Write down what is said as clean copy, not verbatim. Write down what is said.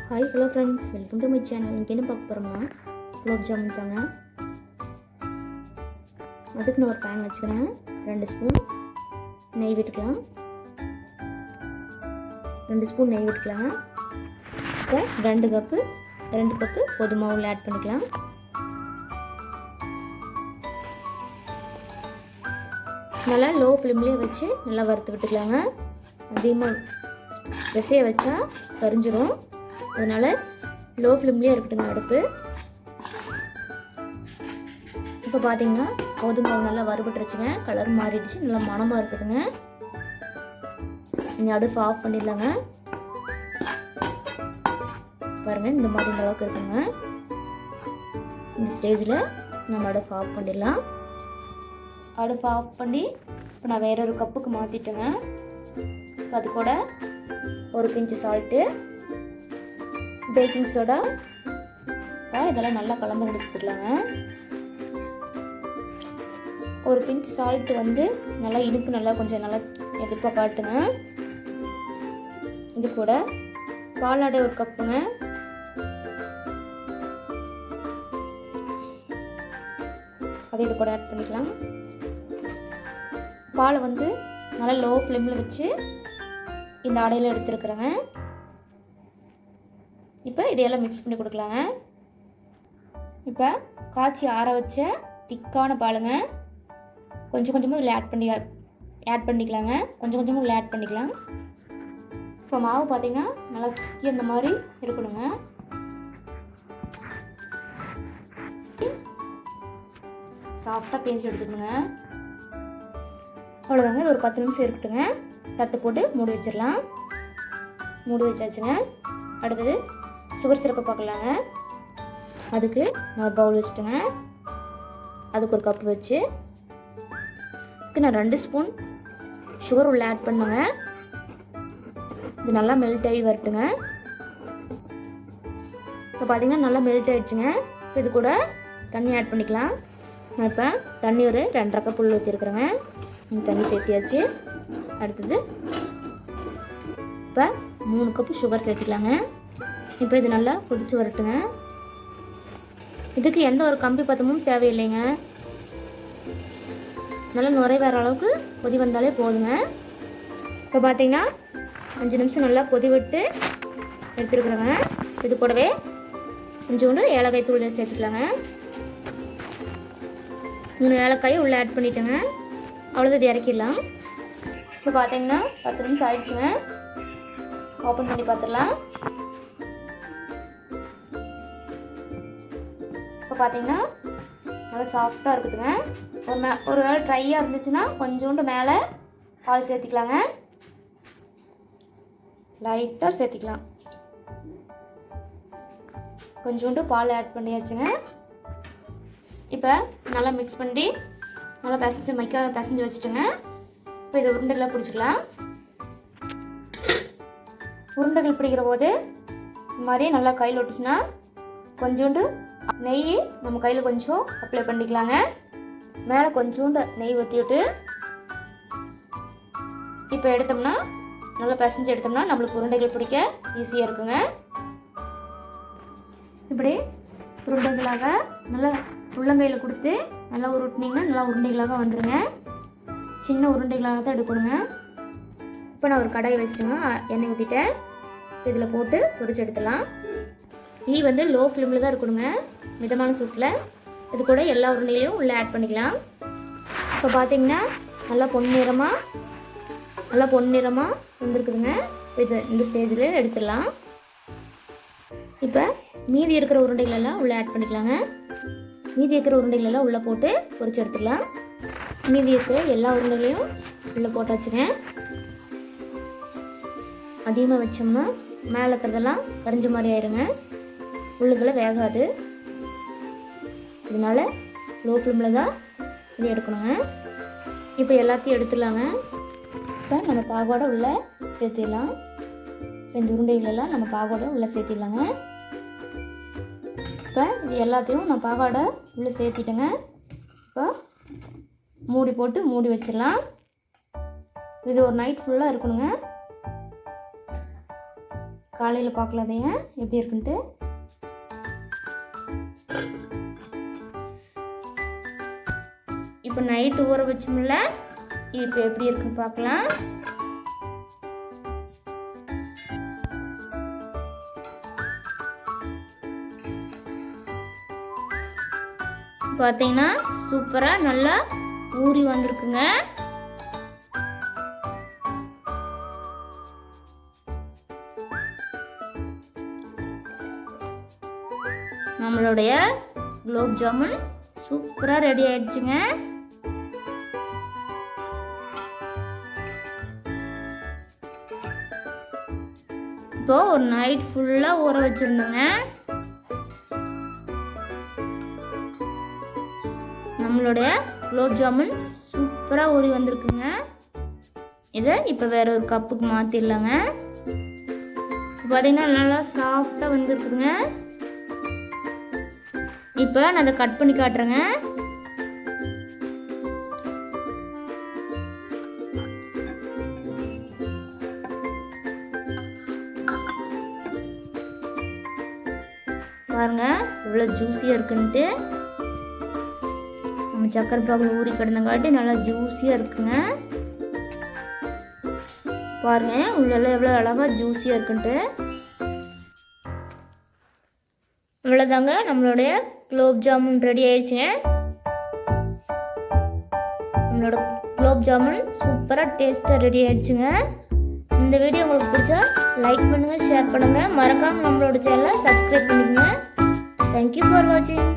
Hi hello friends, welcome to my channel. இன்றைக்கி என்ன பார்க்க போகிறோம்னா குலோப் ஜாமுன் தாங்க. அதுக்கு நான் ஒரு பேன் வச்சுக்கிறேன். 2 ஸ்பூன் நெய் விட்டுக்கலாம். 2 ஸ்பூன் நெய் விட்டுக்கலாங்க. இப்போ 2 கப்பு கோதுமை மாவு ஆட் பண்ணிக்கலாம். நல்லா லோ ஃப்ளேம்லேயே வச்சு நல்லா வறுத்து விட்டுக்கலாங்க. அதிகமாக விசைய வச்சா கரிஞ்சிரும். அதனால் லோ ஃப்ளேம்லேயே இருக்கட்டுங்க அடுப்பு. இப்போ பார்த்தீங்கன்னா கோதுமை மாவு நல்லா வறுபட்டுருச்சுங்க. கலர் மாறிடுச்சு, நல்லா மணமாக இருக்குதுங்க. நீங்கள் அடுப்பு ஆஃப் பண்ணிடலாங்க. பாருங்கள், இந்த மாதிரி இந்த அளவுக்கு இருக்குங்க. இந்த ஸ்டேஜில் நம்ம அடுப்பு ஆஃப் பண்ணிடலாம். அடுப்பு ஆஃப் பண்ணி இப்போ நான் வேற ஒரு கப்புக்கு மாற்றிட்டேங்க. அது கூட ஒரு பிஞ்சு சால்ட்டு, பேக்கிங் சோடா, இதெல்லாம் நல்லா கலந்து கொடுத்துக்கலாங்க. ஒரு பிஞ்ச் சால்ட்டு வந்து நல்லா இனிப்பு நல்லா கொஞ்சம் நல்லா எதிர்ப்பாக காட்டுங்க. இது கூட பாலாடை ஒரு கப்புங்க. அதை இது கூட ஆட் பண்ணிக்கலாம். பாலை வந்து நல்லா லோ ஃப்ளேமில் வச்சு இந்த அடையில் எடுத்துருக்குறேங்க. இப்போ இதையெல்லாம் மிக்ஸ் பண்ணி கொடுக்கலாங்க. இப்போ காய்ச்சி ஆற வச்ச திக்கான பாலுங்க. கொஞ்சம் கொஞ்சமாக இதில் ஆட் பண்ணிக்கலாங்க. கொஞ்சம் கொஞ்சமாக இதில் ஆட் பண்ணிக்கலாம். இப்போ மாவு பார்த்தீங்கன்னா நல்லா சுற்றி அந்த மாதிரி இருக்கணுங்க. சாஃப்டாக பேசி எடுத்துக்கணுங்க. அவ்வளோதாங்க. இது ஒரு 10 நிமிஷம் இருக்கட்டுங்க. தட்டு போட்டு மூடி வச்சிடலாம். மூடி வச்சாச்சுங்க. அடுத்தது சுகர் சிரப்பை பார்க்கலாங்க. அதுக்கு நான் ஒரு பவுல் வச்சுட்டேங்க. அதுக்கு ஒரு கப்பு வச்சு இதுக்கு நான் 2 ஸ்பூன் சுகர் உள்ள ஆட் பண்ணுங்க. இது நல்லா மெல்ட் ஆகி வரட்டுங்க. இப்போ பார்த்தீங்கன்னா நல்லா மெல்ட் ஆகிடுச்சுங்க. இப்போ இது கூட தண்ணி ஆட் பண்ணிக்கலாம். நான் இப்போ தண்ணி ஒரு 2.5 கப் உள்ள ஊற்றிருக்கிறேங்க. தண்ணி சேர்த்தியாச்சு. அடுத்தது இப்போ 3 கப்பு சுகர் சேர்த்துக்கலாங்க. இப்போ இது நல்லா கொதிச்சு வரட்டுங்க. இதுக்கு எந்த ஒரு கம்பி பதமும் தேவையில்லைங்க. நல்லா நுரை வர அளவுக்கு கொதி வந்தாலே போதுங்க. இப்போ பார்த்தீங்கன்னா 5 நிமிஷம் நல்லா கொதி விட்டு எடுத்துருக்குறேங்க. இது கூடவே கொஞ்சோண்டு ஏலக்காய் தூள் சேர்த்துக்கலாங்க. 3 ஏலக்காயை உள்ளே ஆட் பண்ணிட்டேங்க. அவ்வளோதான், இது இறக்கிடலாம். இப்போ பார்த்தீங்கன்னா 10 நிமிஷம் ஆயிடுச்சுங்க. ஓப்பன் பண்ணி பார்த்துடலாம். இப்போ பார்த்தீங்கன்னா நல்லா சாஃப்டாக இருக்குதுங்க. ஒரு வேளை ட்ரையாக இருந்துச்சுன்னா கொஞ்சோண்டு மேலே பால் சேர்த்திக்கலாங்க. லைட்டாக சேர்த்திக்கலாம். கொஞ்சோண்டு பால் ஆட் பண்ணியாச்சுங்க. இப்போ நல்லா மிக்ஸ் பண்ணி நல்லா பிசைஞ்சு வச்சுட்டுங்க. இப்போ இதை உருண்டைகளாக பிடிச்சிக்கலாம். உருண்டைகள் பிடிக்கிற போது இந்த மாதிரி நல்லா கையில் ஒட்டுச்சுன்னா கொஞ்சோண்டு நெய் நம்ம கையில் கொஞ்சம் அப்ளை பண்ணிக்கலாங்க. மேலே கொஞ்சோண்டு நெய் ஊற்றிவிட்டு இப்போ எடுத்தோம்னா நல்லா பிசைஞ்சு எடுத்தோம்னா நம்மளுக்கு உருண்டைகள் பிடிக்க ஈஸியாக இருக்குங்க. இப்படி உருண்டைகளாக நல்லா உள்ளங்கையில் கொடுத்து நல்லா உருட்டினீங்கன்னா நல்லா உருண்டைகளாக வந்துடுங்க. சின்ன உருண்டைகளாக தான் எடுக்கணுங்க. இப்போ நான் ஒரு கடாயை வச்சுட்டுங்க. எண்ணெய் ஊற்றிட்டேன். இதில் போட்டு பொரிச்சு எடுத்துடலாம். ஈ வந்து லோ ஃப்ளேமில் தான் இருக்கணுங்க, மிதமான சூட்டில். இது கூட எல்லா உருண்டைகளையும் உள்ளே ஆட் பண்ணிக்கலாம். இப்போ பார்த்தீங்கன்னா நல்லா பொன்னிறமாக வந்துருக்குதுங்க. இந்த ஸ்டேஜில் எடுத்துடலாம். இப்போ மீதி இருக்கிற உருண்டைகளெல்லாம் உள்ளே ஆட் பண்ணிக்கலாங்க. மீதி இருக்கிற உருண்டைகளெல்லாம் உள்ளே போட்டு பொரிச்சு எடுத்துடலாம். மீதி இருக்கிற எல்லா உருண்டைகளையும் உள்ளே போட்டாச்சுங்க. அதிகமாக வச்சோம்னா மேலே இருக்கிறதெல்லாம் கரிஞ்ச மாதிரி ஆயிருங்க. உள்ளுக்கெல்லாம் வேகாது. இதனால லோ ஃப்ளேமில் தான் இது எடுக்கணுங்க. இப்போ எல்லாத்தையும் எடுத்துடலாங்க. இப்போ நம்ம பாகோட உள்ளே சேர்த்திடலாம். இந்த உருண்டைகளெல்லாம் நம்ம பாகோட உள்ளே சேர்த்திடலாங்க. இப்போ இது எல்லாத்தையும் நான் பாகோட உள்ளே சேர்த்திட்டேங்க. இப்போ மூடி போட்டு மூடி வச்சிடலாம். இது ஒரு நைட் ஃபுல்லாக இருக்கணுங்க. காலையில் பார்க்கலாம் அதைய எப்படி இருக்குன்ட்டு. இப்போ நைட்டு ஊற வச்சோம்ல, இப்போ எப்படி இருக்குன்னு பார்க்கலாம். பார்த்தீங்கன்னா சூப்பராக நல்லா ஊறி வந்திருக்குங்க. நம்மளுடைய குலோப் ஜாமுன் சூப்பராக ரெடி ஆயிடுச்சுங்க. இப்போ ஒரு நைட் ஃபுல்லாக ஊற வச்சுருந்தோங்க. நம்மளுடைய குலோப் ஜாமுன் சூப்பராக ஊறி வந்திருக்குங்க. இதை இப்போ வேற ஒரு கப்புக்கு மாற்றிடலாங்க. பார்த்தீங்கன்னா நல்லா சாஃப்டாக வந்துருக்குங்க. இப்போ நான் அதை கட் பண்ணி காட்டுறேங்க. பாருங்க இவ்வளோ ஜூஸியாக இருக்குன்ட்டு. நம்ம சக்கரை பாகில் ஊறி கிடந்தங்காட்டி நல்லா ஜூஸியாக இருக்குங்க. பாருங்க உள்ளெல்லாம் எவ்வளோ அழகாக ஜூஸியாக இருக்குன்ட்டு. இவ்வளோதாங்க நம்மளுடைய குலோப் ஜாமுன் ரெடி ஆயிடுச்சுங்க. நம்மளோட குலோப் ஜாமுன் சூப்பராக டேஸ்ட்டாக ரெடி ஆயிடுச்சுங்க. இந்த வீடியோ உங்களுக்கு பிடிச்சா லைக் பண்ணுங்கள், ஷேர் பண்ணுங்கள், மறக்காமல் நம்மளோட சேனலை சப்ஸ்கிரைப் பண்ணிக்கோங்க. தேங்க்யூ ஃபார் வாட்சிங்.